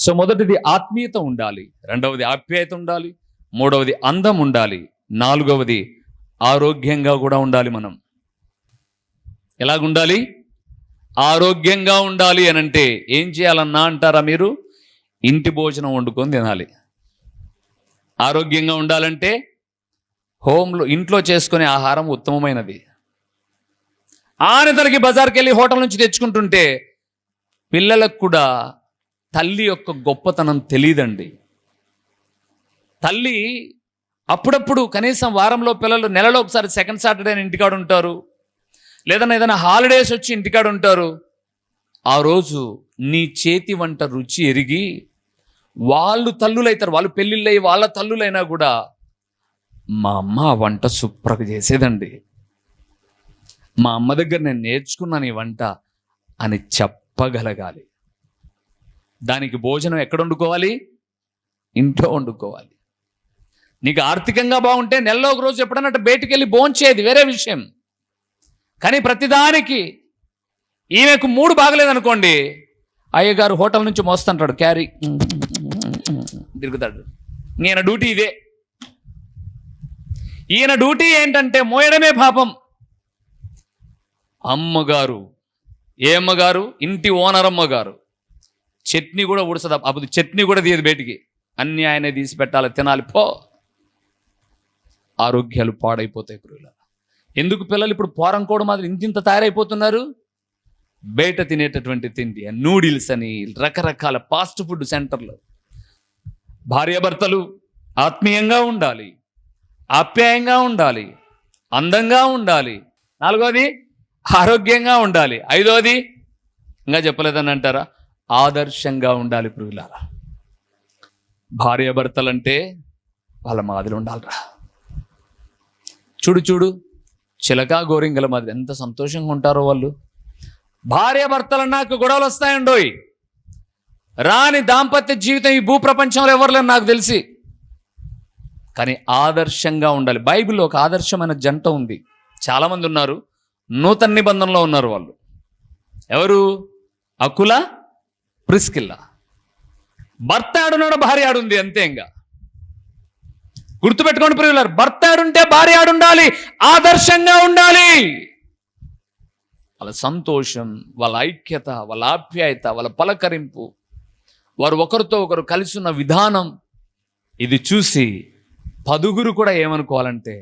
So మొదటిది ఆత్మీయత ఉండాలి, రెండవది ఆప్యాయత ఉండాలి, మూడవది అందం ఉండాలి, నాలుగవది ఆరోగ్యంగా కూడా ఉండాలి. మనం ఎలాగుండాలి? ఆరోగ్యంగా ఉండాలి అని అంటే ఏం చేయాలన్నా అంటారా మీరు? ఇంటి భోజనం వండుకొని తినాలి. ఆరోగ్యంగా ఉండాలంటే ఇంట్లో చేసుకునే ఆహారం ఉత్తమమైనది. ఆనతలకి బజార్కి వెళ్ళి హోటల్ నుంచి తెచ్చుకుంటుంటే పిల్లలకు కూడా తల్లి యొక్క గొప్పతనం తెలియదండి. తల్లి అప్పుడప్పుడు కనీసం వారంలో పిల్లలు నెలలో ఒకసారి సెకండ్ సాటర్డే ఇంటికాడ ఉంటారు, లేదన్నా ఏదైనా హాలిడేస్ వచ్చి ఇంటికాడ ఉంటారు. ఆ రోజు నీ చేతి వంట రుచి ఎరిగి వాళ్ళు తల్లులైతారు, వాళ్ళు పెళ్ళిళ్ళయి వాళ్ళ తల్లులైనా కూడా మా అమ్మ వంట సూపర్గా చేసేదండి, మా అమ్మ దగ్గర నేను నేర్చుకున్నాను ఈ వంట అని చెప్పగలగాలి. దానికి భోజనం ఎక్కడ వండుకోవాలి? ఇంట్లో వండుకోవాలి. నీకు ఆర్థికంగా బాగుంటే నెలలో ఒక రోజు ఎప్పుడన్నట్టు బయటికి వెళ్ళి భోంచేది వేరే విషయం. కానీ ప్రతిదానికి ఈమెకు మూడు బాగలేదనుకోండి, అయ్యగారు హోటల్ నుంచి మోస్తుంటాడు, క్యారీ తిరుగుతాడు. ఈయన డ్యూటీ ఇదే. ఈయన డ్యూటీ ఏంటంటే మోయడమే పాపం. అమ్మగారు, ఏ అమ్మగారు? ఇంటి ఓనర్ అమ్మగారు చట్నీ కూడా ఉడసదా, అప్పుడు చట్నీ కూడా తీయదు బయటికి, అన్నీ ఆయనే తీసి పెట్టాలి, తినాలి. పో, ఆరోగ్యాలు పాడైపోతాయి ప్రియులారా. ఎందుకు పిల్లలు ఇప్పుడు పోరంకోడు మాదిరి ఇంత తయారైపోతున్నారు? బయట తినేటటువంటి తిండి, నూడిల్స్ అని రకరకాల ఫాస్ట్ ఫుడ్ సెంటర్లు. భార్యాభర్తలు ఆత్మీయంగా ఉండాలి, ఆప్యాయంగా ఉండాలి, అందంగా ఉండాలి. నాలుగోది ఆరోగ్యంగా ఉండాలి. ఐదోది ఇంకా చెప్పలేదని అంటారా? ఆదర్శంగా ఉండాలి ప్రియులారా. భార్యాభర్తలంటే వాళ్ళ మాదిరి ఉండాలిరా. చూడు చూడు, చిలక గోరింగల మాదిరి ఎంత సంతోషంగా ఉంటారో వాళ్ళు. భార్యాభర్తలు నాకు గొడవలు వస్తాయండోయ్. రాని దాంపత్య జీవితం ఈ భూప్రపంచంలో ఎవరు లేరు నాకు తెలిసి. కానీ ఆదర్శంగా ఉండాలి. బైబిల్లో ఒక ఆదర్శమైన జంట ఉంది, చాలామంది ఉన్నారు, నూతన నిబంధనలో ఉన్నారు వాళ్ళు. ఎవరు? అకుల, ప్రిస్కిల్లా. భర్త ఆడున్నాడు, భార్య ఆడుంది, అంతే. ఇంకా గుర్తుపెట్టుకోండి ప్రియులారు, భర్త ఆడుంటే భార్య ఆడుండాలి, ఆదర్శంగా ఉండాలి. వాళ్ళ సంతోషం, వాళ్ళ ఐక్యత, వాళ్ళ ఆప్యాయత, వాళ్ళ పలకరింపు, వారు ఒకరితో ఒకరు కలిసి ఉన్న విధానం, ఇది చూసి పదుగురు కూడా ఏమనుకోవాలంటే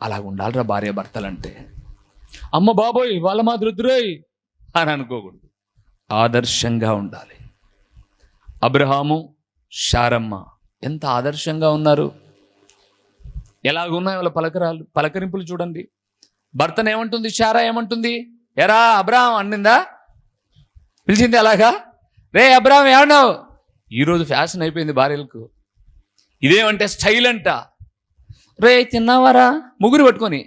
అలాగ ఉండాలిరా భార్యాభర్తలంటే. అమ్మ బాబోయ్ వాళ్ళ మాదిరిద్దురోయ్ అని అనుకోకూడదు, ఆదర్శంగా ఉండాలి. అబ్రహాము, శారమ్మ ఎంత ఆదర్శంగా ఉన్నారు. ఎలాగున్నాయి వాళ్ళ పలకరింపులు చూడండి. భర్తను ఏమంటుంది శారా? ఏమంటుంది? ఎరా అబ్రహాం అన్నిందా, పిలిచింది అలాగా. రే అబ్రహాం ఏమన్నావు? ఈరోజు ఫ్యాషన్ అయిపోయింది భార్యలకు, ఇదేమంటే స్టైల్ అంట. రే తిన్నావారా? ముగ్గురు పట్టుకొని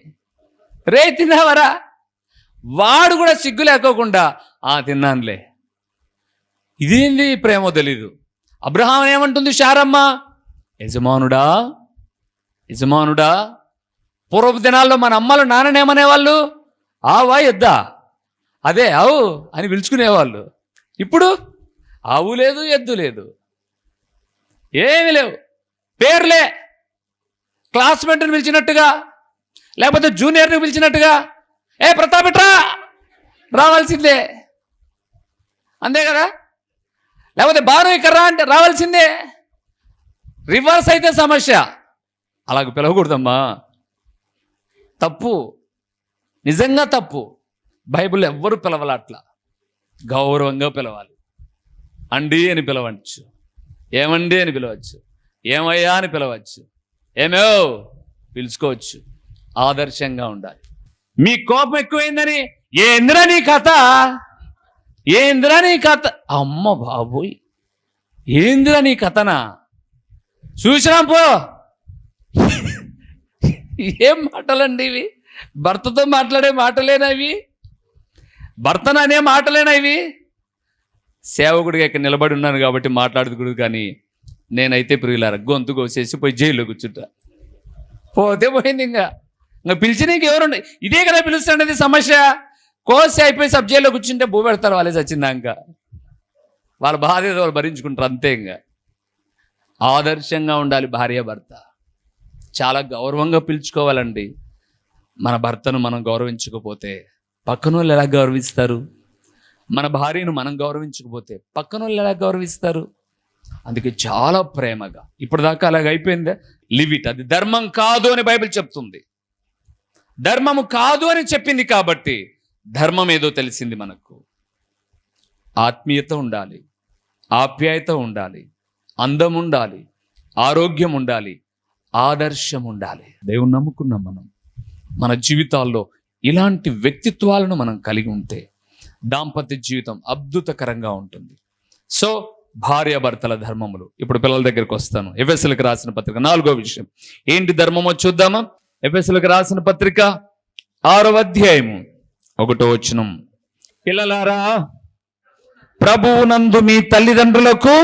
రే తిన్నావారా? వాడు కూడా సిగ్గు లేకోకుండా తిన్నానులే. ఇదేంది ప్రేమో తెలీదు. అబ్రహాం ఏమంటుంది శారమ్మ? యజమానుడా, యజమానుడా. పూర్వపు దినాల్లో మన అమ్మలు నాన్ననేమనేవాళ్ళు? ఆవా ఎద్దా, అదే ఆవు అని పిలుచుకునేవాళ్ళు. ఇప్పుడు ఆవు లేదు, ఎద్దు లేదు, ఏమీ లేవు. పేర్లే, క్లాస్మేట్ని పిలిచినట్టుగా, లేకపోతే జూనియర్ని పిలిచినట్టుగా, ఏ ప్రతాపెట్రా రావాల్సిందే, అంతే కదా. లేకపోతే బాను ఇక్కడ రా అంటే రావాల్సిందే. రివర్స్ అయితే సమస్య. అలాగ పిలవకూడదమ్మా, తప్పు, నిజంగా తప్పు. బైబిల్ ఎవ్వరు పిలవాలి అట్లా, గౌరవంగా పిలవాలి. అండి అని పిలవచ్చు, ఏమండి అని పిలవచ్చు, ఏమయ్యా అని పిలవచ్చు, ఏమో పిలుచుకోవచ్చు. ఆదర్శంగా ఉండాలి. మీ కోపం ఎక్కువైందని ఏందిరా నీ కథ, ఏందిరా నీ కథ, అమ్మ బాబోయ్ ఏందిరా నీ కథనా, చూసినాం పో. ఏం మాటలండి ఇవి? భర్తతో మాట్లాడే మాటలేనా ఇవి? భర్తను అనే మాటలేనా ఇవి? సేవకుడిగా ఇక్కడ నిలబడి ఉన్నాను కాబట్టి మాట్లాడకూడదు, కానీ నేనైతే ప్రియులారా గొంతు కోసేసి పోయి జైల్లో కూర్చుంటా. పోతే పోయింది. ఇంకా పిలిచి నీకు ఎవరుండ, ఇదే కదా పిలుస్తాండేది సమస్య. కోసి అయిపోయి సబ్ జైల్లో కూర్చుంటే భూ పెడతారు వాళ్ళే చచ్చిందాక. వాళ్ళ బాధ ఏదో వాళ్ళు భరించుకుంటారు అంతే. ఇంకా ఆదర్శంగా ఉండాలి భార్యాభర్త. చాలా గౌరవంగా పిలుచుకోవాలండి. మన భర్తను మనం గౌరవించకపోతే పక్కన వాళ్ళు ఎలా గౌరవిస్తారు? మన భార్యను మనం గౌరవించకపోతే పక్కన వాళ్ళు ఎలా గౌరవిస్తారు? అందుకే చాలా ప్రేమగా, ఇప్పుడు దాకా అలాగ అయిపోయిందా? Live it. అది ధర్మం కాదు అని బైబిల్ చెప్తుంది. ధర్మము కాదు అని చెప్పింది కాబట్టి ధర్మం ఏదో తెలిసింది మనకు. ఆత్మీయత ఉండాలి, ఆప్యాయత ఉండాలి, అందం ఉండాలి, ఆరోగ్యం ఉండాలి, ఆదర్శం ఉండాలి. దేవుని నమ్ముకున్నాం మనం. మన జీవితాల్లో ఇలాంటి వ్యక్తిత్వాలను మనం కలిగి ఉంటే దాంపత్య జీవితం అద్భుతకరంగా ఉంటుంది. సో భార్యాభర్తల ధర్మములు. ఇప్పుడు పిల్లల దగ్గరికి వస్తాను. ఎఫెసీయులకు రాసిన పత్రిక 4వ విషయం ఏంటి ధర్మమో చూద్దామా? ఎఫెసీయులకు రాసిన పత్రిక 6వ అధ్యాయము 1వ వచనం. పిల్లలారా, ప్రభువునందు మీ తల్లిదండ్రులకు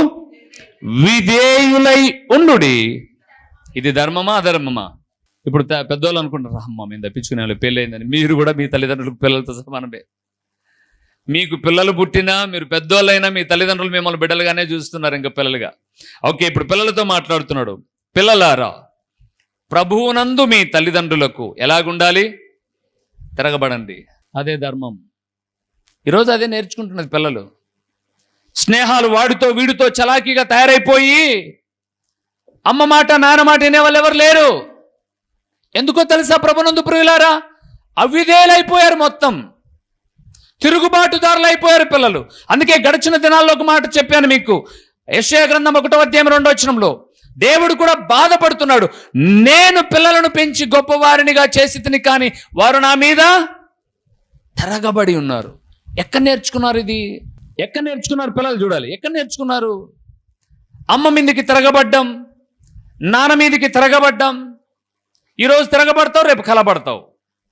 విధేయులై ఉండుడి. ఇది ధర్మమా అధర్మమా? ఇప్పుడు పెద్దోళ్ళు అనుకుంటారు, అమ్మ మేము తప్పించుకునే వాళ్ళు పెళ్ళయిందని. మీరు కూడా మీ తల్లిదండ్రులకు పిల్లలతో సమానమే. మీకు పిల్లలు పుట్టినా, మీరు పెద్దోళ్ళైనా మీ తల్లిదండ్రులు మిమ్మల్ని బిడ్డలుగానే చూస్తున్నారు, ఇంకా పిల్లలుగా. ఓకే, ఇప్పుడు పిల్లలతో మాట్లాడుతున్నాడు. పిల్లలారా, ప్రభువునందు మీ తల్లిదండ్రులకు ఎలాగుండాలి? తిరగబడండి. అదే ధర్మం. ఈరోజు అదే నేర్చుకుంటున్నది పిల్లలు. స్నేహాలు వాడితో వీడితో చలాకీగా తయారైపోయి అమ్మ మాట నాన్న మాట వినేవాళ్ళు ఎవరు లేరు. ఎందుకో తెలుసా? ప్రభునందు ప్రియులారా, అవిధేయులైపోయారు, మొత్తం తిరుగుబాటుదారులు అయిపోయారు పిల్లలు. అందుకే గడిచిన దినాల్లో ఒక మాట చెప్పాను మీకు. యెషయా గ్రంథం 1వ అధ్యాయం 2వ వచనంలో దేవుడు కూడా బాధపడుతున్నాడు. నేను పిల్లలను పెంచి గొప్పవారినిగా చేసి తిని, కానీ వారు నా మీద తిరగబడి ఉన్నారు. ఎక్కడ నేర్చుకున్నారు ఇది? ఎక్కడ నేర్చుకున్నారు పిల్లలు? చూడాలి, ఎక్కడ నేర్చుకున్నారు? అమ్మ మీదకి తిరగబడ్డం, నాన్న మీదకి తిరగబడ్డం. ఈరోజు తిరగబడతావు, రేపు కలబడతావు,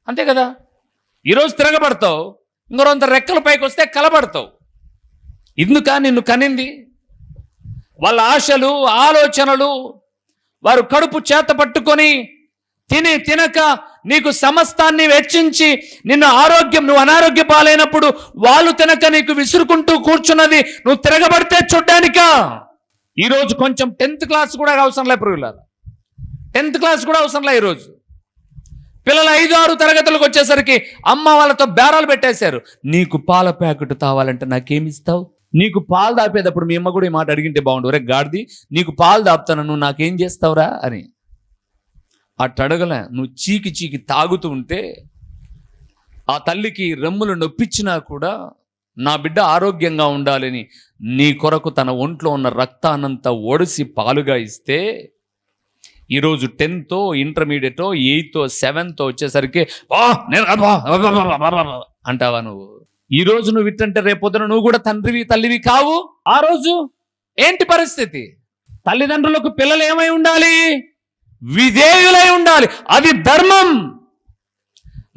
అంతే కదా? ఈరోజు తిరగబడతావు, ఇంకొంత రెక్కల పైకి వస్తే కలబడతావు. ఇందుక నిన్ను కనింది? వాళ్ళ ఆశలు, ఆలోచనలు, వారు కడుపు చేత పట్టుకొని తినక నీకు సమస్తాన్ని వెచ్చించి నిన్ను నువ్వు అనారోగ్య పాలైనప్పుడు వాళ్ళు తినక నీకు విసురుకుంటూ కూర్చున్నది నువ్వు తిరగబడితే చూడ్డానికా? ఈరోజు కొంచెం 10th క్లాస్ కూడా అవసరం లే ప్రియులారా. 10th క్లాస్ కూడా అవసరం లే. ఈరోజు పిల్లలు 5-6 తరగతులకు వచ్చేసరికి అమ్మ వాళ్ళతో బేరాలు పెట్టేశారు. నీకు పాల ప్యాకెట్ తావాలంటే నాకేమిస్తావు? నీకు పాలు దాపేటప్పుడు మీ అమ్మ కూడా ఈ మాట అడిగింటే బాగుండు. ఒరే గాడిది, నీకు పాలు దాపుతాను, నువ్వు నాకేం చేస్తావురా అని. అట్టడగలే. నువ్వు చీకి తాగుతూ ఉంటే ఆ తల్లికి రెమ్ములు నొప్పించినా కూడా నా బిడ్డ ఆరోగ్యంగా ఉండాలని నీ కొరకు తన ఒంట్లో ఉన్న రక్తాన్నంతా ఒడిసి పాలుగా ఇస్తే, ఈరోజు 10th, ఇంటర్మీడియట్, 8th, 7th వచ్చేసరికి అంటావా నువ్వు? ఈరోజు నువ్వు ఇట్టంటే రేపొద్దున నువ్వు కూడా తండ్రివి తల్లివి కావు. ఆ రోజు ఏంటి పరిస్థితి? తల్లిదండ్రులకు పిల్లలు ఏమై ఉండాలి? విధేయులై ఉండాలి. అది ధర్మం.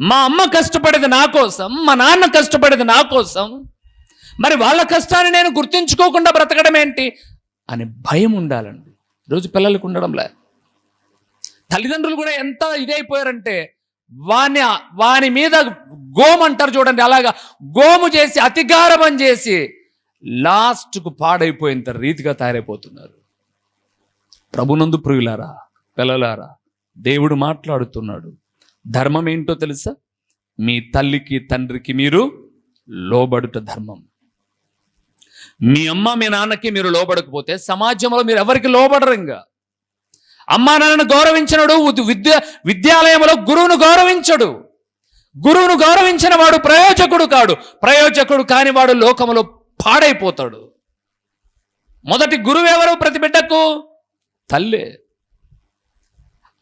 మా అమ్మ కష్టపడేది నా కోసం, మా నాన్న కష్టపడేది నా కోసం, మరి వాళ్ళ కష్టాన్ని నేను గుర్తించుకోకుండా బ్రతకడం ఏంటి అని భయం ఉండాలండి. ఈరోజు పిల్లలకు ఉండడంలే. తల్లిదండ్రులు కూడా ఎంత ఇదైపోయారంటే వాని మీద గోము అంటారు చూడండి, అలాగా గోము చేసి అతిగారభం చేసి లాస్ట్కు పాడైపోయేంత రీతిగా తయారైపోతున్నారు. ప్రభునందు ప్రియులారా, పిల్లలారా, దేవుడు మాట్లాడుతున్నాడు. ధర్మం ఏంటో తెలుసా? మీ తల్లికి తండ్రికి మీరు లోబడుట ధర్మం. మీ అమ్మ మీ నాన్నకి మీరు లోబడకపోతే సమాజంలో మీరు ఎవరికి లోబడరు. ఇంకా అమ్మా నాన్నను గౌరవించినడు విద్యాలయంలో గురువును గౌరవించడు. గురువును గౌరవించిన వాడు ప్రయోజకుడు కాడు. ప్రయోజకుడు కాని వాడు లోకములో పాడైపోతాడు. మొదటి గురువు ఎవరు? ప్రతి బిడ్డకు తల్లే.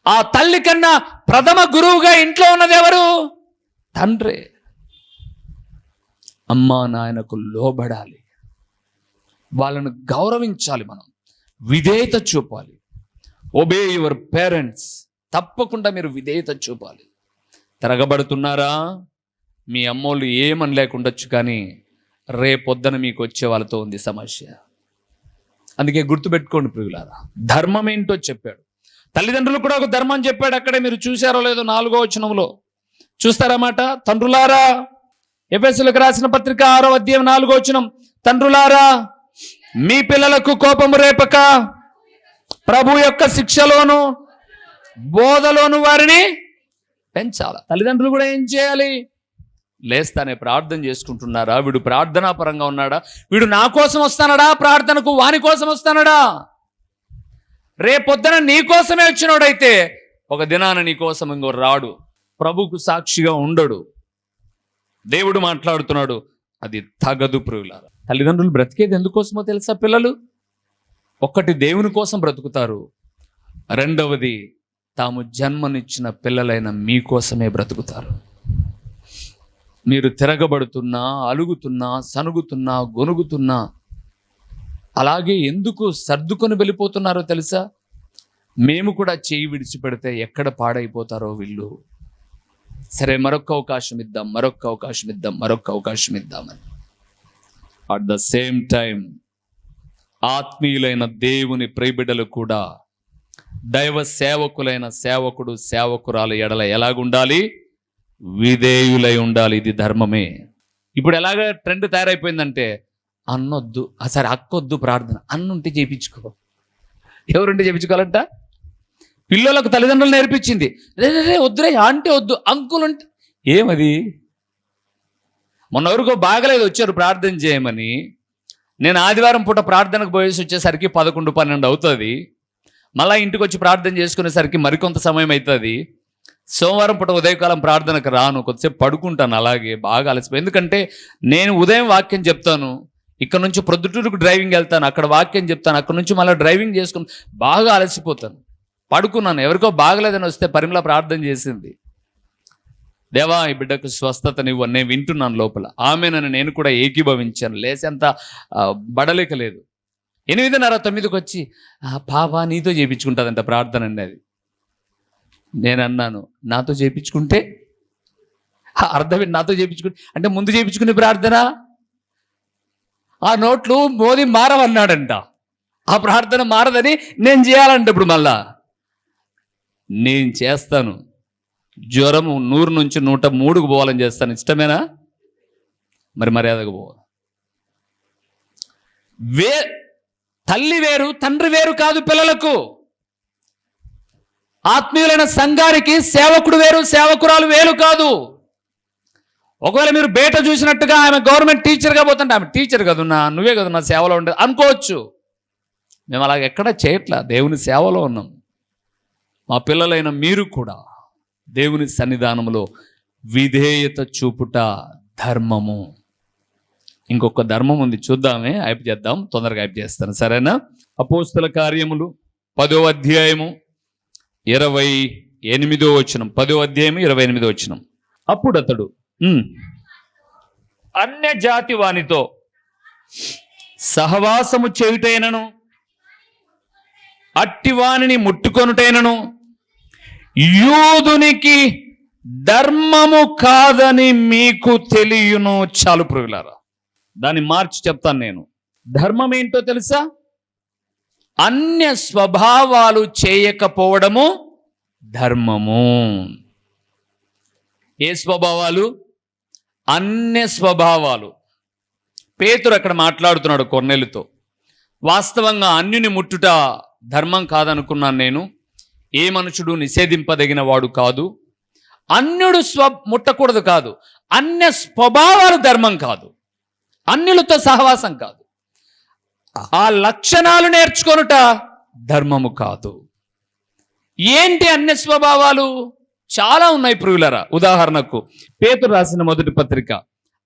ఆ తల్లి కన్నా ప్రథమ గురువుగా ఇంట్లో ఉన్నది ఎవరు? తండ్రే. అమ్మా నాయనకు లోబడాలి, వాళ్ళను గౌరవించాలి, మనం విధేయత చూపాలి. Obey your parents. తప్పకుండా మీరు విధేయత చూపాలి. తిరగబడుతున్నారా? మీ అమ్మోళ్ళు ఏమని లేకుండొచ్చు, కానీ రేపొద్దున మీకు వచ్చే వాళ్ళతో ఉంది సమస్య. అందుకే గుర్తుపెట్టుకోండి ప్రియులారా, ధర్మం ఏంటో చెప్పాడు. తల్లిదండ్రులు కూడా ఒక ధర్మం చెప్పాడు. అక్కడే మీరు చూశారో లేదో 4వ వచనంలో చూస్తారన్నమాట. తండ్రులారా, ఎఫెసీయులకు రాసిన పత్రిక 6వ అధ్యాయం 4వ వచనం, తండ్రులారా మీ పిల్లలకు కోపము రేపక ప్రభు యొక్క శిక్షలోను బోధలోను వారిని పెంచాలి. తల్లిదండ్రులు కూడా ఏం చేయాలి? లేస్తానే ప్రార్థన చేసుకుంటున్నారా? వీడు ప్రార్థనా పరంగా ఉన్నాడా? వీడు నా కోసం వస్తానడా ప్రార్థనకు? వాని కోసం వస్తానడా? రేపొద్దున నీ కోసమే వచ్చినోడైతే ఒక దినాన నీ కోసం ఇంకో రాడు, ప్రభుకు సాక్షిగా ఉండడు. దేవుడు మాట్లాడుతున్నాడు, అది తగదు ప్రియులారా. తల్లిదండ్రులు బ్రతికేది ఎందుకోసమో తెలుసా? పిల్లలు ఒక్కటి దేవుని కోసం బ్రతుకుతారు, రెండవది తాము జన్మనిచ్చిన పిల్లలైన మీకోసమే బ్రతుకుతారు. మీరు తిరగబడుతున్నా, అలుగుతున్నా, సనుగుతున్నా, గొనుగుతున్నా అలాగే ఎందుకు సర్దుకొని వెళ్ళిపోతున్నారో తెలుసా? మేము కూడా చేయి విడిచిపెడితే ఎక్కడ పాడైపోతారో వీళ్ళు. సరే, మరొక అవకాశం ఇద్దాం, మరొక అవకాశం ఇద్దాం, మరొక అవకాశం ఇద్దామని. అట్ ద సేమ్ టైం ఆత్మీయులైన దేవుని ప్రియబిడ్డలు కూడా దైవ సేవకులైన సేవకుడు సేవకురాలు ఎడల ఎలాగుండాలి? విధేయులై ఉండాలి. ఇది ధర్మమే. ఇప్పుడు ఎలాగ ట్రెండ్ తయారైపోయిందంటే, అన్నొద్దు, సరే అక్కొద్దు ప్రార్థన, అన్నుంటే చేయించుకో. ఎవరుంటే చేయించుకోవాలంట? పిల్లలకు తల్లిదండ్రులు నేర్పించింది. రే వద్దురే, ఆంటీ వద్దు, అంకుల్ అంటే ఏమది? మొన్న ఎవరికో బాగలేదు, వచ్చారు ప్రార్థన చేయమని. నేను ఆదివారం పూట ప్రార్థనకు పోయేసి వచ్చేసరికి 11-12 అవుతుంది. మళ్ళీ ఇంటికి వచ్చి ప్రార్థన చేసుకునేసరికి మరికొంత సమయం అవుతుంది. సోమవారం పూట ఉదయకాలం ప్రార్థనకు రాను, కొద్దిసేపు పడుకుంటాను, అలాగే బాగా అలసిపోయి. ఎందుకంటే నేను ఉదయం వాక్యం చెప్తాను, ఇక్కడ నుంచి ప్రొద్దుటూరుకు డ్రైవింగ్ వెళ్తాను, అక్కడ వాక్యం చెప్తాను, అక్కడ నుంచి మళ్ళీ డ్రైవింగ్ చేసుకుని బాగా అలసిపోతాను. పడుకున్నాను. ఎవరికో బాగలేదని వస్తే పరిమళ ప్రార్థన చేసింది, దేవా ఈ బిడ్డకు స్వస్థతనివ్వు. నేను వింటున్నాను లోపల, ఆమెనని నేను కూడా ఏకీభవించాను. లేసేంత బడలేక లేదు. 8:30-9కి వచ్చి పాపా నీతో చేయించుకుంటుందంట ప్రార్థన అనేది. నేను అన్నాను, నాతో చేయించుకుంటే అర్థం నాతో చేయించుకుంటే అంటే ముందు చేయించుకునే ప్రార్థన, ఆ నోట్లు మోదీ మారవన్నాడంట, ఆ ప్రార్థన మారదని నేను చేయాలంట. ఇప్పుడు మళ్ళా నేను చేస్తాను, జ్వరము 100 నుంచి 103కు పోవాలని చేస్తాను. ఇష్టమేనా? మరి మర్యాదకు పోవాలి. తల్లి వేరు తండ్రి వేరు కాదు పిల్లలకు. ఆత్మీయులైన సంఘానికి సేవకుడు వేరు సేవకురాలు వేరు కాదు. ఒకవేళ మీరు బయట చూసినట్టుగా ఆమె గవర్నమెంట్ టీచర్గా పోతుంటే ఆమె టీచర్ కదున్నా, నువ్వే కదా నా సేవలో ఉండేది అనుకోవచ్చు. మేము అలాగ ఎక్కడా చేయట్లా, దేవుని సేవలో ఉన్నాం. మా పిల్లలైన మీరు కూడా దేవుని సన్నిధానంలో విధేయత చూపుట ధర్మము. ఇంకొక ధర్మం ఉంది, చూద్దామే, అయిపు చేద్దాం, తొందరగా అయిపు చేస్తాను, సరేనా? అపోస్తల కార్యములు 10వ అధ్యాయము 28వ వచనం. 10వ అధ్యాయము 28వ వచనం. అప్పుడు అతడు అన్య జాతి వానితో సహవాసము చేయుటైనను అట్టి వానిని ముట్టుకొనుటైనను యూదునికి ధర్మము కాదని మీకు తెలియను. చాలు ప్రియులారా, దాన్ని మార్చి చెప్తాను నేను. ధర్మం ఏంటో తెలుసా? అన్య స్వభావాలు చేయకపోవడము ధర్మము. ఏ స్వభావాలు? అన్య స్వభావాలు. పేతురు అక్కడ మాట్లాడుతున్నాడు కొర్నేలుతో. వాస్తవంగా అన్యుని ముట్టుట ధర్మం కాదనుకున్నాను నేను. ఏ మనుషుడు నిషేధింపదగిన వాడు కాదు. అన్యుడు ముట్టకూడదు కాదు, అన్య స్వభావాలు ధర్మం కాదు, అన్యులతో సహవాసం కాదు, ఆ లక్షణాలు నేర్చుకొనుట ధర్మము కాదు. ఏంటి అన్య స్వభావాలు? చాలా ఉన్నాయి ప్రియులరా. ఉదాహరణకు పేతురు రాసిన మొదటి పత్రిక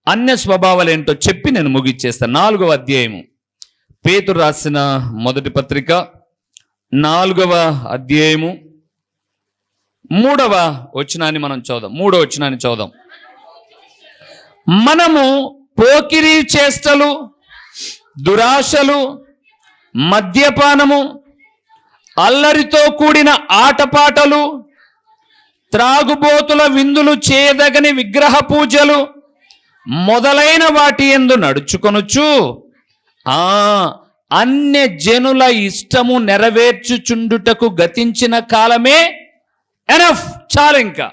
అన్య స్వభావాలు ఏంటో చెప్పి నేను ముగిచ్చేస్తాను. 4వ అధ్యాయము, పేతురు రాసిన మొదటి పత్రిక 4వ అధ్యాయము 3వ వచనాన్ని మనం చూద్దాం. 3వ వచనాన్ని చూద్దాం. మనము పోకిరీ చేష్టలు, దురాశలు, మద్యపానము, అల్లరితో కూడిన ఆటపాటలు, త్రాగుబోతుల విందులు, చేయదగని విగ్రహ పూజలు మొదలైన వాటి యందు నడుచుకొనుచు అన్య జనుల ఇష్టము నెరవేర్చుచుండుటకు గతించిన కాలమే ఎనఫ్. చాలు. ఇంకా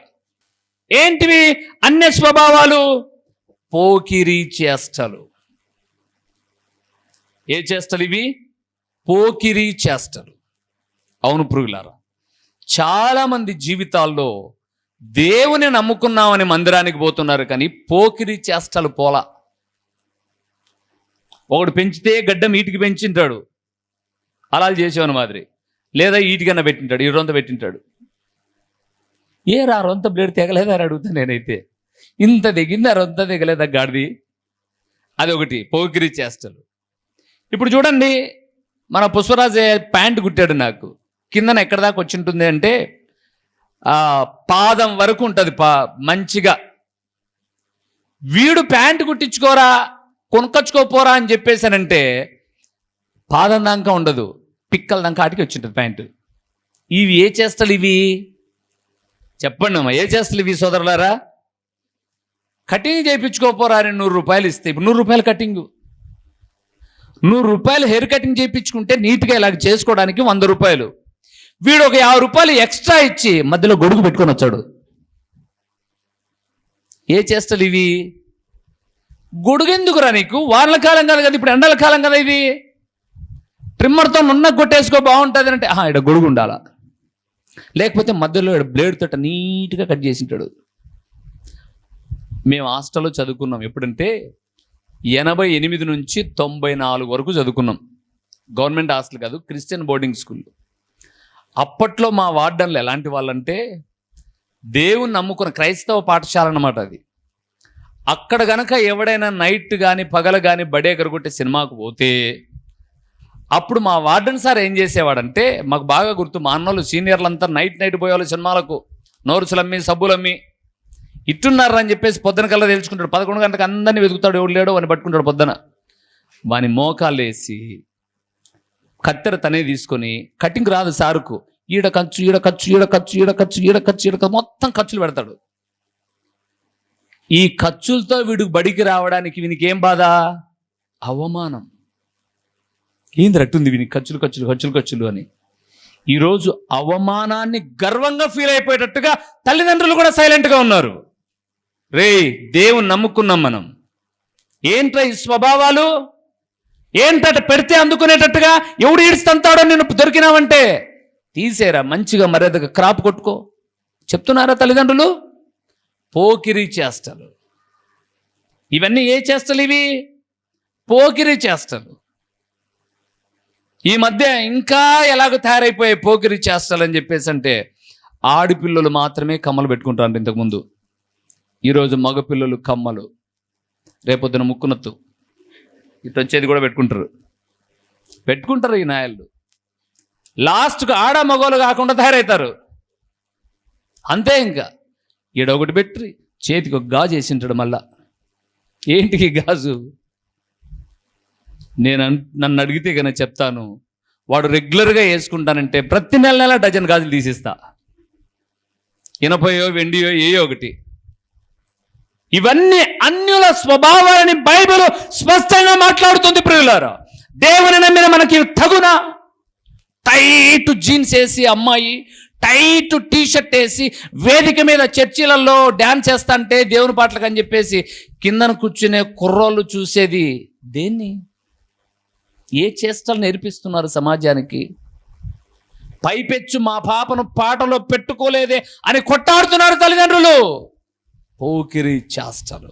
ఏంటివి అన్య స్వభావాలు? పోకిరీ చేష్టలు. ఏ చేష్టలు ఇవి? పోకిరీ చేష్టలు. అవును ప్రియులారా, చాలామంది జీవితాల్లో దేవుని నమ్ముకున్నామని మందిరానికి పోతున్నారు, కానీ పోకిరీ చేష్టలు పోలా. ఒకడు పెంచితే గడ్డం ఈటికి పెంచింటాడు, అలా చేసేవని మాదిరి, లేదా ఈటికన్నా పెట్టింటాడు, ఈ రొంత పెట్టింటాడు. రొంత బ్లేడ్ తెగలేదా అని అడుగుతా నేనైతే. ఇంత దిగింది, రొంత దిగలేదా గాడిది? అది ఒకటి పోకిరీ చేష్టలు. ఇప్పుడు చూడండి, మన పుష్పరాజు ప్యాంటు కుట్టాడు నాకు, కిందన ఎక్కడ దాకా వచ్చి ఉంటుంది అంటే పాదం వరకు ఉంటుంది మంచిగా. వీడు ప్యాంటు కుట్టించుకోరా, కొనుక్కొచ్చుకోపోరా అని చెప్పేశానంటే పాదం దాకా ఉండదు, పిక్కల దాకా ఆటికి వచ్చింటుంది ప్యాంటు. ఇవి ఏ చేష్టలు ఇవి? చెప్పండి అమ్మా, ఏ చేష్టలు ఇవి సోదరులారా? కటింగ్ చేయించుకోపోరా అని 100 రూపాయలు ఇస్తే, ఇప్పుడు 100 రూపాయలు కటింగు, 100 రూపాయలు హెయిర్ కటింగ్ చేయించుకుంటే నీట్గా ఇలాగ చేసుకోవడానికి 100 రూపాయలు. వీడు ఒక 50 రూపాయలు ఎక్స్ట్రా ఇచ్చి మధ్యలో గొడుగు పెట్టుకొని వచ్చాడు. ఏ చేష్టలు ఇవి? గొడుగు ఎందుకురా నీకు? వానల కాలం కాదు కదా, ఇప్పుడు ఎండల కాలం కదా ఇది. ట్రిమ్మర్తో నున్న కొట్టేసుకో బాగుంటుంది అంటే ఇక్కడ గొడుగు ఉండాలా, లేకపోతే మధ్యలో బ్లేడ్ తోట నీట్గా కట్ చేసింటాడు. మేము హాస్టల్లో చదువుకున్నాం ఎప్పుడంటే 88 నుంచి 94 వరకు చదువుకున్నాం. గవర్నమెంట్ హాస్టల్ కాదు, క్రిస్టియన్ బోర్డింగ్ స్కూల్. అప్పట్లో మా వార్డన్లు ఎలాంటి వాళ్ళంటే దేవుని నమ్ముకున్న క్రైస్తవ పాఠశాల అన్నమాట అది. అక్కడ గనక ఎవడైనా నైట్ కానీ పగలు కానీ బడే ఎగరగొట్టే సినిమాకు పోతే అప్పుడు మా వార్డెన్ సార్ ఏం చేసేవాడంటే, మాకు బాగా గుర్తు, మా అన్నోళ్ళు సీనియర్లంతా నైట్ పోయేవాళ్ళు సినిమాలకు, నోరుసులమ్మి సబ్బులమ్మి ఇట్టున్నారని చెప్పేసి పొద్దున కల్లా తెలుసుకుంటాడు. 11 గంటలకు అందరినీ వెతుకుతాడు, ఎవడు లేడో అని పట్టుకుంటాడు. పొద్దున వాని మోకాలు వేసి కత్తెర తనే తీసుకొని, కటింగ్ రాదు సారుకు, ఈడ ఖర్చు ఈడ ఖర్చు ఈడ ఖర్చు ఈడ ఖర్చు ఈడ ఖర్చు ఈడ మొత్తం ఖర్చులు పెడతాడు. ఈ ఖర్చులతో వీడు బడికి రావడానికి వీనికి ఏం బాధ? అవమానం. ఏంది రట్టుంది వీనికి ఖర్చులు ఖర్చులు ఖర్చులు ఖర్చులు అని. ఈరోజు అవమానాన్ని గర్వంగా ఫీల్ అయిపోయేటట్టుగా తల్లిదండ్రులు కూడా సైలెంట్గా ఉన్నారు. దేవుని నమ్ముకున్నాం మనం, ఏంట్రా ఈ స్వభావాలు? ఏంటట పెడితే అందుకునేటట్టుగా ఎవడు ఈడ్స్తంతాడో నేను దొరికినావంటే తీసేరా, మంచిగా మర్యాదగా క్రాప్ కొట్టుకో చెప్తున్నారా తల్లిదండ్రులు? పోకిరీ చేష్టలు. ఇవన్నీ ఏ చేష్టలు ఇవి? పోకిరీ చేష్టలు. ఈ మధ్య ఇంకా ఎలాగో తయారైపోయాయి పోకిరీ చేష్టలు అని చెప్పేసి అంటే, ఆడపిల్లలు మాత్రమే కమ్మలు పెట్టుకుంటారు ఇంతకుముందు. ఈరోజు మగపిల్లలు కమ్మలు, రేపొద్దున ముక్కునత్తు ఇటు వచ్చేది కూడా పెట్టుకుంటారు ఈ నాయళ్ళు. లాస్ట్కు ఆడ మగోలు కాకుండా తయారవుతారు అంతే. ఇంకా ఈడొకటి పెట్టి చేతికి ఒక గాజు వేసింటాడు. మళ్ళా ఏంటికి గాజు? నన్ను అడిగితే కనుక చెప్తాను, వాడు రెగ్యులర్గా వేసుకుంటానంటే ప్రతి నెల డజన్ గాజులు తీసిస్తా, ఇనపయో వెండియో ఏయో ఒకటి. ఇవన్నీ అన్యుల స్వభావాలని బైబిల్ స్పష్టంగా మాట్లాడుతుంది ప్రియులారా. దేవుని నమ్మిన మనకి తగునా? టైట్ జీన్స్ వేసి అమ్మాయి టైట్ టీ షర్ట్ వేసి వేదిక మీద చర్చిలలో డ్యాన్స్ చేస్తా అంటే దేవుని పాటలకు అని చెప్పేసి కిందన కూర్చునే కుర్రోళ్ళు చూసేది దేన్ని? ఏ చేష్టలు నేర్పిస్తున్నారు సమాజానికి? పైపెచ్చు మా పాపను పాటలో పెట్టుకోలేదే అని కొట్టాడుతున్నారు తల్లిదండ్రులు. పోకిరీ చేష్టలు,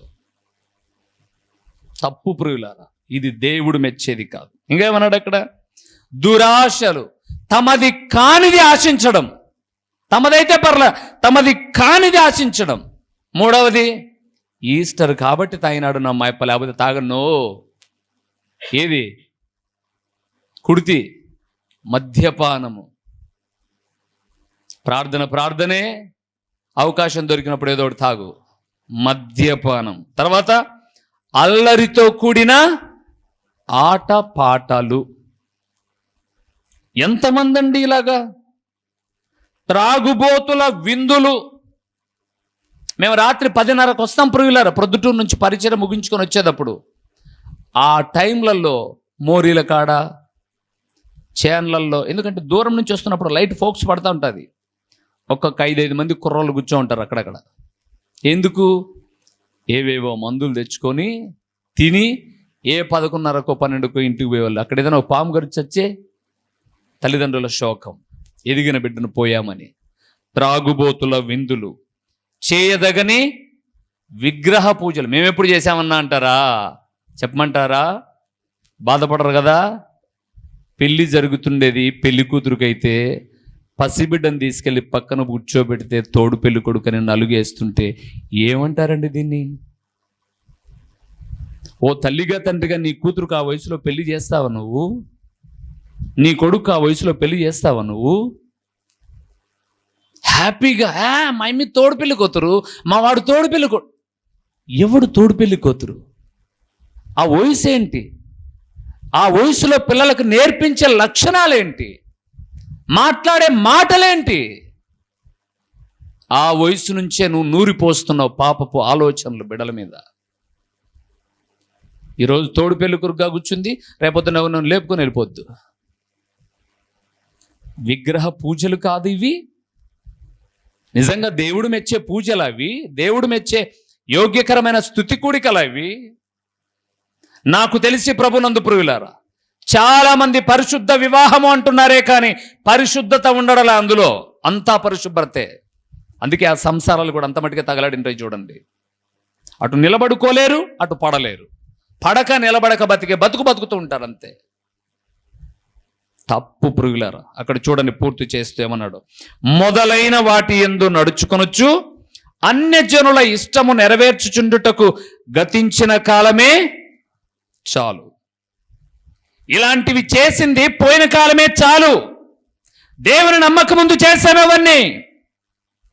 తప్పు ప్రియులారా, ఇది దేవుడు మెచ్చేది కాదు. ఇంకేమన్నాడు అక్కడ? దురాశలు, తమది కానిది ఆశించడం. తమదైతే పర్లే, తమది కానిది ఆశించడం. మూడవది, ఈస్టర్ కాబట్టి తాగినాడు నా అమ్మాయి, లేకపోతే తాగను. ఏది? కుడితి, మద్యపానము. ప్రార్థనే, అవకాశం దొరికినప్పుడు ఏదో ఒకటి తాగు. మద్యపానం. తర్వాత అల్లరితో కూడిన ఆట పాటలు. ఎంతమంది అండి ఇలాగా? త్రాగుబోతుల విందులు. మేము రాత్రి 10:30కు వస్తాం ప్రియులారా, ప్రొద్దుటూరు నుంచి పరిచయం ముగించుకొని వచ్చేటప్పుడు. ఆ టైంలలో మోరీల కాడ, చేన్లల్లో, ఎందుకంటే దూరం నుంచి వస్తున్నప్పుడు లైట్ ఫోక్స్ పడుతూ ఉంటుంది. ఒక్కొక్క 5-5 మంది కుర్రోళ్ళు కూర్చో ఉంటారు అక్కడక్కడ. ఎందుకు? ఏవేవో మందులు తెచ్చుకొని తిని ఏ 11:30కో 12కో ఇంటికి పోయేవాళ్ళు. అక్కడ ఏదైనా ఒక పాము గరిచి వచ్చే తల్లిదండ్రుల శోకం, ఎదిగిన బిడ్డను పోయామని. త్రాగుబోతుల విందులు, చేయదగని విగ్రహ పూజలు. మేమెప్పుడు చేశామన్నా అంటారా? చెప్పమంటారా? బాధపడరు కదా. పెళ్ళి జరుగుతుండేది, పెళ్లి కూతురుకైతే పసిబిడ్డను తీసుకెళ్ళి పక్కన కూర్చోబెడితే తోడు పెళ్లి కొడుకని నలుగేస్తుంటే ఏమంటారండి దీన్ని? ఓ తల్లిగా తండ్రిగా నీ కూతురుకు ఆ వయసులో పెళ్లి చేస్తావా నువ్వు? నీ కొడుకు ఆ వయసులో పెళ్లి చేస్తావా నువ్వు? హ్యాపీగా మా అమ్మి తోడు పెళ్లి కూతురు, మా వాడు తోడు పెళ్లి ఎవడు తోడు పెళ్లి కూతురు? ఆ వయసు ఏంటి? ఆ వయసులో పిల్లలకు నేర్పించే లక్షణాలేంటి? మాట్లాడే మాటలేంటి? ఆ వయసు నుంచే నువ్వు నూరిపోస్తున్నావు పాపపు ఆలోచనలు బిడ్డల మీద. ఈరోజు తోడు పెళ్లి కొడుకుగా కూర్చుంది, రేపొద్దున నన్ను లేపుకొని వెళ్ళిపోద్దు. విగ్రహ పూజలు కాదు ఇవి. నిజంగా దేవుడు మెచ్చే పూజలు అవి, దేవుడు మెచ్చే యోగ్యకరమైన స్తుతి కూడికలు అవి. నాకు తెలిసి ప్రభునందు ప్రియులారా, చాలా మంది పరిశుద్ధ వివాహము అంటున్నారే కానీ పరిశుద్ధత ఉండడలే అందులో. అంతా పరిశుభ్రతే. అందుకే ఆ సంసారాలు కూడా అంత మటుకే తగలాడింటాయి చూడండి. అటు నిలబడుకోలేరు, అటు పడలేరు. పడక నిలబడక బతుకుతూ ఉంటారు అంతే. తప్పు ప్రియులారా. అక్కడ చూడండి, పూర్తి చేస్తూ ఏమన్నాడు? మొదలైన వాటి యందు నడుచుకొనొచ్చు, అన్యజనుల ఇష్టము నెరవేర్చుచుండుటకు గతించిన కాలమే చాలు. ఇలాంటివి చేసింది పోయిన కాలమే చాలు. దేవుని నమ్మక ముందు చేసామవన్నీ.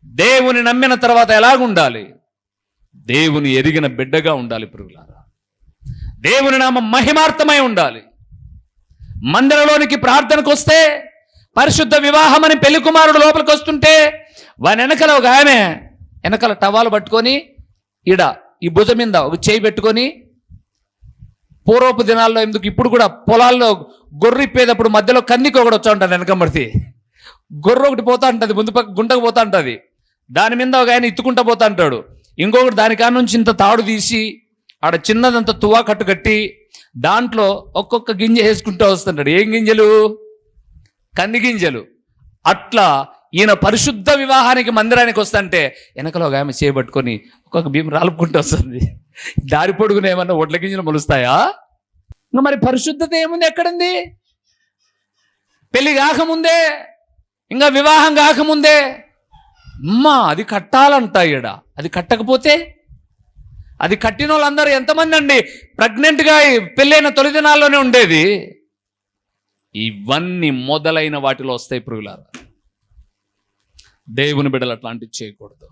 దేవుని నమ్మిన తర్వాత ఎలాగుండాలి? దేవుని ఎరిగిన బిడ్డగా ఉండాలి ప్రియులారా. దేవుని నామం మహిమార్థమై ఉండాలి. మందిరంలోనికి ప్రార్థనకు వస్తే, పరిశుద్ధ వివాహం అని పెళ్లి కుమారుడు లోపలికి వస్తుంటే వాని వెనకల ఒక ఆమె వెనకల టవాలు పట్టుకొని ఈ భుజం మీద ఒక చేయి పెట్టుకొని, పూర్వపు దినాల్లో ఎందుకు ఇప్పుడు కూడా పొలాల్లో గొర్రె ఇప్పేటప్పుడు మధ్యలో కన్నికి ఒకటి వచ్చా ఉంటుంది, వెనకబడితే గొర్రె ఒకటి పోతా ఉంటుంది, ముందు పక్క గుంటకు పోతా ఉంటుంది. దాని మీద ఒక ఆయన ఇత్తుకుంటా పోతా అంటాడు. ఇంకొకటి దాని కాడ నుంచి ఇంత తాడు తీసి ఆడ చిన్నదంత తువా కట్టు కట్టి దాంట్లో ఒక్కొక్క గింజ వేసుకుంటూ వస్తుంటాడు. ఏం గింజలు? కంది గింజలు. అట్లా ఈయన పరిశుద్ధ వివాహానికి మందిరానికి వస్తుంటే వెనకలో ఒక ఆమె చేయబట్టుకొని ఒక్కొక్క భీమ రాలుపుకుంటూ వస్తుంది. దారి పొడుగున ఏమన్నా ఒడ్ల గింజలు మొలుస్తాయా? ఇంకా మరి పరిశుద్ధత ఏముంది? ఎక్కడుంది? పెళ్లి కాకముందే, ఇంకా వివాహం కాకముందే అది కట్టాలంట. ఈడ అది కట్టకపోతే, అది కట్టిన వాళ్ళందరూ ఎంతమంది అండి ప్రెగ్నెంట్గా పెళ్ళైన తొలి దినాల్లోనే ఉండేది. ఇవన్నీ మొదలైన వాటిలో వస్తాయి ప్రియులారా. దేవుని బిడ్డలు అట్లాంటివి చేయకూడదు.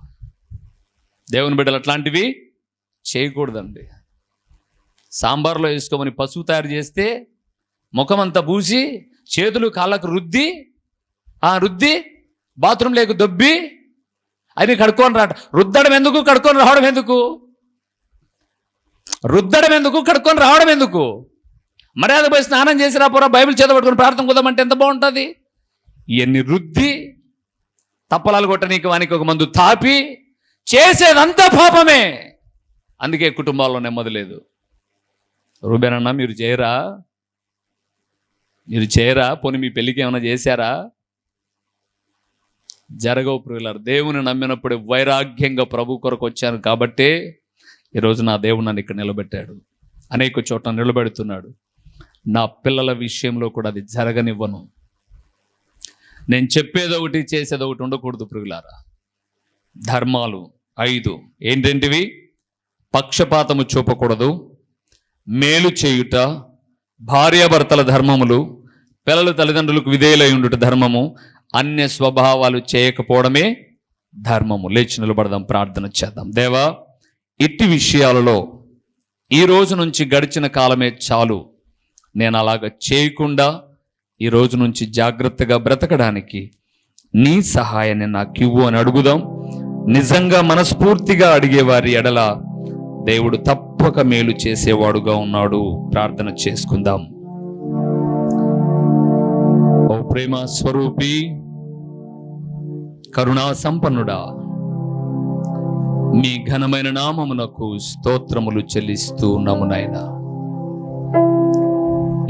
దేవుని బిడ్డలు అట్లాంటివి చేయకూడదండి. సాంబార్లో వేసుకోమని పసుపు తయారు చేస్తే ముఖం అంతా పూసి చేతులు కాళ్ళకు రుద్ది బాత్రూమ్ లేకు దొబ్బి అది కడుక్కొని రాట. రుద్దడం ఎందుకు? కడుక్కొని రావడం ఎందుకు? రుద్దడం ఎందుకు? కడుక్కొని రావడం ఎందుకు? మర్యాద పోయి స్నానం చేసి రాపోరా, బైబిల్ చేతబట్టుకొని ప్రార్థన కుదమంటే ఎంత బాగుంటుంది. ఇవన్నీ రుద్ది తప్పలాలు కొట్టనీకి వానికి ఒక మందు తాపి చేసేదంతా పాపమే. అందుకే కుటుంబాల్లో నెమ్మది లేదు. రూబేనన్నా మీరు చేయరా? పోనీ మీ పెళ్ళికి ఏమైనా చేశారా? జరగవు ప్రియులారు. దేవుని నమ్మినప్పుడు వైరాగ్యంగా ప్రభు కొరకు వచ్చాను కాబట్టే ఈరోజు నా దేవుడు నన్ను ఇక్కడ నిలబెట్టాడు. అనేక చోట్ల నిలబెడుతున్నాడు. నా పిల్లల విషయంలో కూడా అది జరగనివ్వను. నేను చెప్పేదొకటి చేసేదొకటి ఉండకూడదు ప్రియులారా. ధర్మాలు 5 ఏంటంటివి? పక్షపాతము చూపకూడదు, మేలు చేయుట, భార్యాభర్తల ధర్మములు, పిల్లలు తల్లిదండ్రులకు విధేయులై ఉండుట ధర్మము, అన్య స్వభావాలు చేయకపోవడమే ధర్మము. లేచి నిలబడదాం, ప్రార్థన చేద్దాం. దేవా, ఇట్టి విషయాలలో ఈ రోజు నుంచి గడిచిన కాలమే చాలు. నేను అలాగ చేయకుండా ఈ రోజు నుంచి జాగ్రత్తగా బ్రతకడానికి నీ సహాయాన్ని నాకు ఇవ్వు అని అడుగుదాం. నిజంగా మనస్ఫూర్తిగా అడిగేవారి ఎడల దేవుడు తప్పక మేలు చేసేవాడుగా ఉన్నాడు. ప్రార్థన చేసుకుందాం. ఓ ప్రేమ స్వరూపి, కరుణా సంపన్నుడా, మీ ఘనమైన నామమునకు స్తోత్రములు చెల్లిస్తూ ఉన్నాము నాయనా.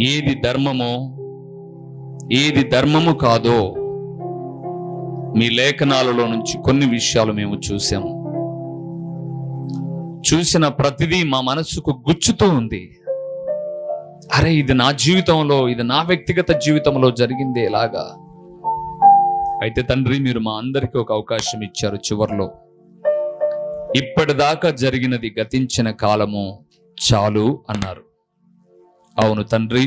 ఏది ధర్మమో ఏది ధర్మము కాదో మీ లేఖనాలలో నుంచి కొన్ని విషయాలు మేము చూసాము. చూసిన ప్రతిదీ మా మనస్సుకు గుచ్చుతూ ఉంది. అరే, ఇది నా జీవితంలో, ఇది నా వ్యక్తిగత జీవితంలో జరిగింది ఎలాగా? అయితే తండ్రి, మీరు మా అందరికీ ఒక అవకాశం ఇచ్చారు. చివర్లో ఇప్పటిదాకా జరిగినది గతించిన కాలము చాలు అన్నారు. అవును తండ్రి,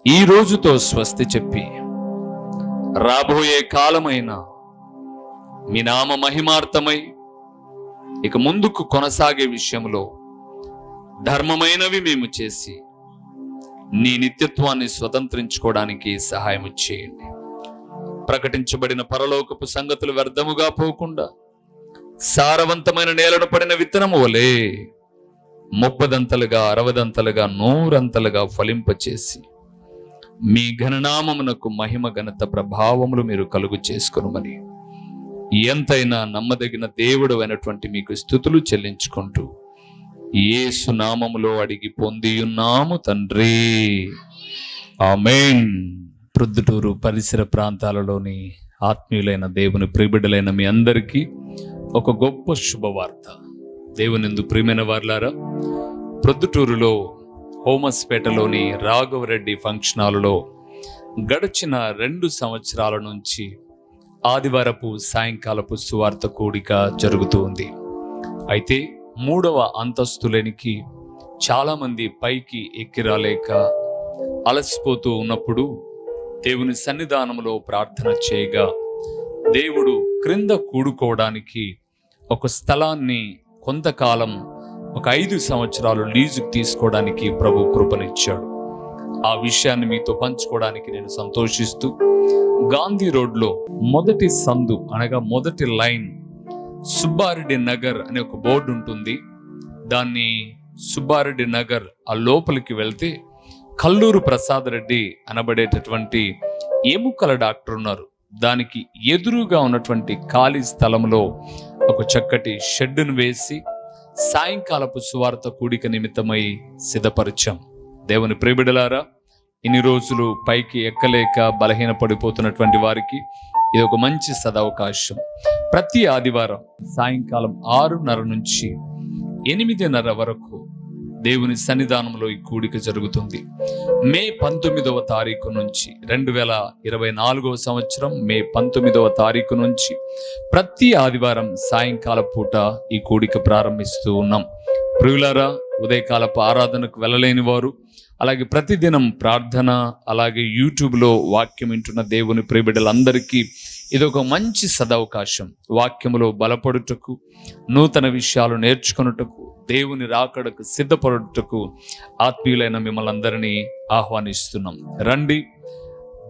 ఈ రోజుతో స్వస్తి చెప్పి రాబోయే కాలమైన మీ నామ మహిమార్థమై ఇక ముందుకు కొనసాగే విషయంలో ధర్మమైనవి మేము చేసి నీ నిత్యత్వాన్ని స్వతంత్రించుకోవడానికి సహాయం చేయండి. ప్రకటించబడిన పరలోకపు సంగతులు వ్యర్థముగా పోకుండా సారవంతమైన నేలను పడిన విత్తనము వలె 30దంతలుగా 60దంతలుగా 100ంతలుగా ఫలింపచేసి మీ ఘననామమునకు మహిమ ఘనత ప్రభావములు మీరు కలుగు చేసుకొనుమని ఎంతైనా నమ్మదగిన దేవుడు అయినటువంటి మీకు స్తుతులు చెల్లించుకుంటూ యేసు నామములో అడిగి పొందియున్నాము తండ్రి, ఆమేన్. ప్రొద్దుటూరు పరిసర ప్రాంతాలలోని ఆత్మీయులైన దేవుని ప్రియబిడ్డలైన మీ అందరికీ ఒక గొప్ప శుభవార్త. దేవునిందు ప్రియమైన వారులారా, ప్రొద్దుటూరులో హోమస్పేటలోని రాఘవరెడ్డి ఫంక్షన్ హాలులో గడిచిన 2 సంవత్సరాల నుంచి ఆదివారపు సాయంకాలపు సువార్త కూడిక జరుగుతూ ఉంది. అయితే 3వ అంతస్తులోనికి చాలా మంది పైకి ఎక్కిరాలేక అలసిపోతూ ఉన్నప్పుడు దేవుని సన్నిధానంలో ప్రార్థన చేయగా దేవుడు క్రింద కూడుకోవడానికి ఒక స్థలాన్ని కొంతకాలం, ఒక 5 సంవత్సరాలు లీజుకు తీసుకోవడానికి ప్రభు కృపనిచ్చాడు. ఆ విషయాన్ని మీతో పంచుకోవడానికి నేను సంతోషిస్తూ, గాంధీ రోడ్లో మొదటి సందు అనగా మొదటి లైన్ సుబ్బారెడ్డి నగర్ అనే ఒక బోర్డు ఉంటుంది. దాన్ని సుబ్బారెడ్డి నగర్ ఆ లోపలికి వెళ్తే కల్లూరు ప్రసాద్ రెడ్డి అనబడేటటువంటి ఎముకల డాక్టర్ ఉన్నారు. దానికి ఎదురుగా ఉన్నటువంటి ఖాళీ స్థలంలో ఒక చక్కటి షెడ్డును వేసి సాయంకాలపు సువార్త కూడిక నిమిత్తమై సిద్ధపరిచాం. దేవుని ప్రియబిడ్డలారా, ఇన్ని రోజులు పైకి ఎక్కలేక బలహీన పడిపోతున్నటువంటి వారికి ఇది ఒక మంచి సదవకాశం. ప్రతి ఆదివారం సాయంకాలం 6:30 నుంచి 8:30 వరకు దేవుని సన్నిధానంలో ఈ కూడిక జరుగుతుంది. మే 19వ తారీఖు నుంచి 2024వ సంవత్సరం మే 19వ తారీఖు నుంచి ప్రతి ఆదివారం సాయంకాల పూట ఈ కూడిక ప్రారంభిస్తూ ఉన్నాం. ప్రియులారా, ఉదయకాలపు ఆరాధనకు వెళ్ళలేని వారు, అలాగే ప్రతిదినం ప్రార్థన, అలాగే యూట్యూబ్లో వాక్యం వింటున్న దేవుని ప్రియబిడ్డలందరికీ ఇది ఒక మంచి సదవకాశం. వాక్యములో బలపడుటకు, నూతన విషయాలు నేర్చుకొనుటకు, దేవుని రాకడకు సిద్ధపడుటకు ఆత్మీయులైన మిమ్మల్ని అందరినీ ఆహ్వానిస్తున్నాం. రండి.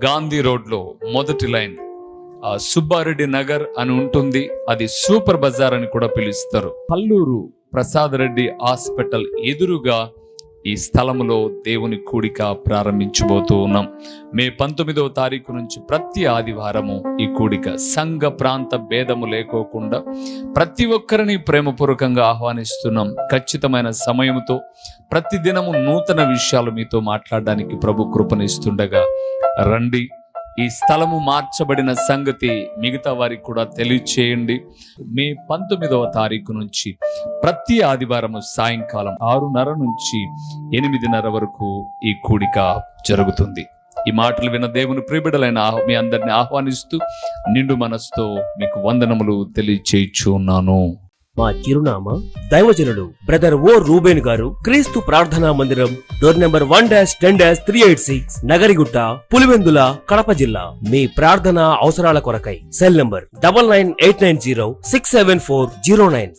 గాంధీ రోడ్లో మొదటి లైన్ సుబ్బారెడ్డి నగర్ అని ఉంటుంది. అది సూపర్ బజార్ అని కూడా పిలుస్తారు. కల్లూరు ప్రసాద్ రెడ్డి హాస్పిటల్ ఎదురుగా ఈ స్థలములో దేవుని కూడిక ప్రారంభించబోతూ ఉన్నాం. మే 19వ తారీఖు నుంచి ప్రతి ఆదివారము ఈ కూడిక సంఘ ప్రాంత భేదము లేకోకుండా ప్రతి ఒక్కరిని ప్రేమపూర్వకంగా ఆహ్వానిస్తున్నాం. ఖచ్చితమైన సమయంతో ప్రతిదినము నూతన విషయాలు మీతో మాట్లాడడానికి ప్రభు కృపనిస్తుండగా రండి. ఈ స్థలము మార్చబడిన సంగతి మిగతా వారికి కూడా తెలియచేయండి. మే 19వ తారీఖు నుంచి ప్రతి ఆదివారము సాయంకాలం 6:30 నుంచి 8:30 వరకు ఈ కూడిక జరుగుతుంది. ఈ మాటలు విన్న దేవుని ప్రియబిడ్డలైన మీ అందరిని ఆహ్వానిస్తూ నిండు మనసుతో మీకు వందనములు తెలియచేయుచున్నాను. మా చిరునామా దైవజనుడు బ్రదర్ ఓ రూబేన్ గారు, క్రీస్తు ప్రార్థనా మందిరం, డోర్ నెంబర్ 1-10-386, నగరిగుట్ట, పులివెందుల, కడప జిల్లా. మీ ప్రార్థనా అవసరాల కొరకై సెల్ నంబర్ 9989067409.